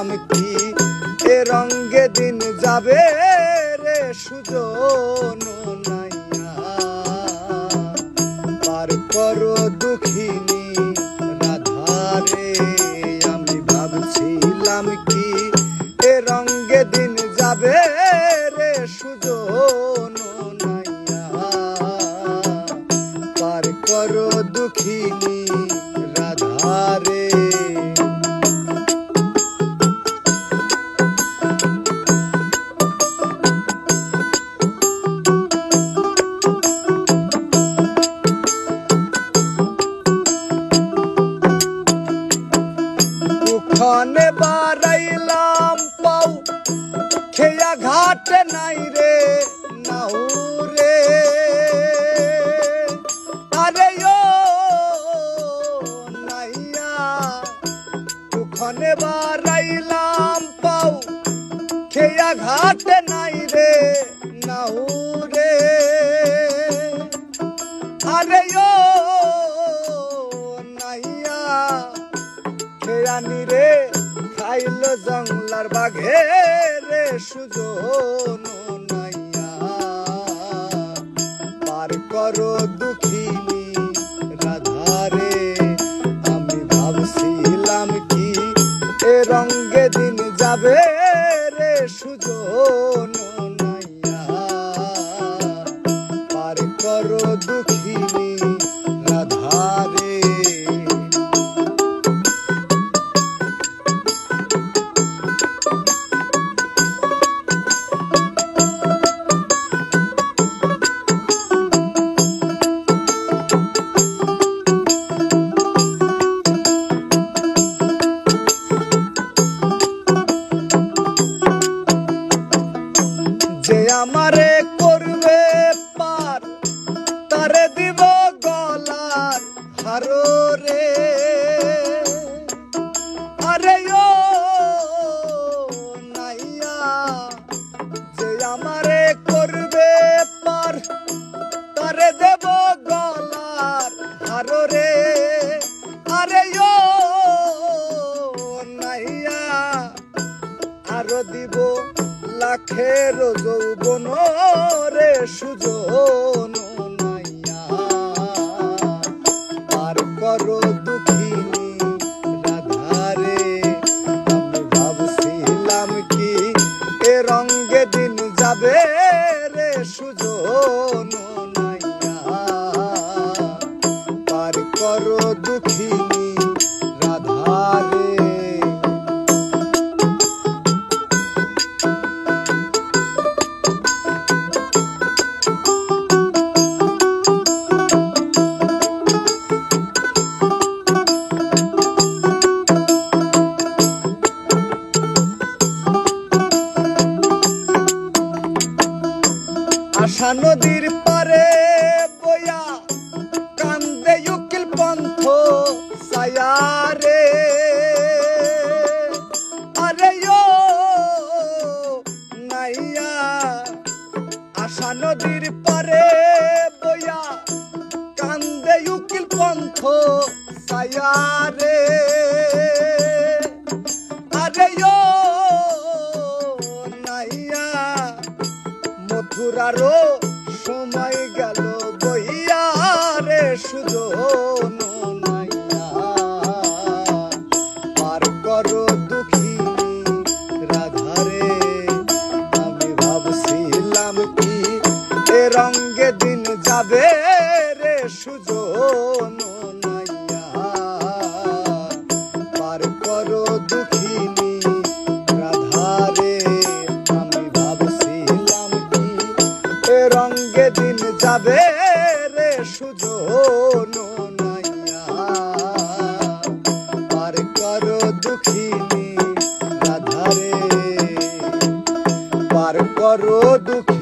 ভাবছিলাম কি এ রঙে দিন যাবে রে সুজন নাইয়া পার করো দুঃখিনী রাধারে আমি ভাবছিলাম কি এ রঙে দিন যাবে রে সুজন নাইয়া পার করো দুঃখিনী রাধারে খনে বারাইলাম পাও খেয়া ঘাটে নাই রে নাও রে আরে ও নাইয়া খনে বারাইলাম পাও খেয়া ঘাটে নাই রে নাও রে আরে ও নাইয়া খেয়ানি রে খাইল জংলার বাঘে রে সুজন নাইয়া পার করো দুঃখিনী রাধারে আমি ভাবছিলাম কি এ রঙে দিন যাবে রে সুজন নাইয়া পার করো দুঃখিনী রাধারে যে আমারে করবে পার তারে দিব গলার হারো রে আরে ও নাইয়া যে আমারে করবে পার তারে দেব গলার হারো রে আরে ও নাইয়া আরো দিব লাখের যৌবন রে সুজন নাইয়া পার করো দুঃখিনী রাধারে আমি ভাবছিলাম কি এ রঙে দিন যাবে রে সুজন নাইয়া পার করো দুঃখিনী রাধারে আশা নদীর পারে বয়া কান্দে উকিল পন্থ সায়ারে আরে ও নাইয়া আশা নদীর পারে বয়া কান্দে উকিল পন্থ সায়ারে আরে ও নাইয়া মথুরারও সময় গেল বইয়া রে সুজন নাইয়া পার করো দুঃখিনী রাধারে আমি ভাবছিলাম কি এ রঙে দিন যাবে রে সুজন নাইয়া পার করো দুঃখিনী রাধারে আমি ভাবছিলাম কি এ রঙে দিন যাবে রে সুজন নাইয়া পার করো দুঃখিনী রাধারে পার করো দুঃখ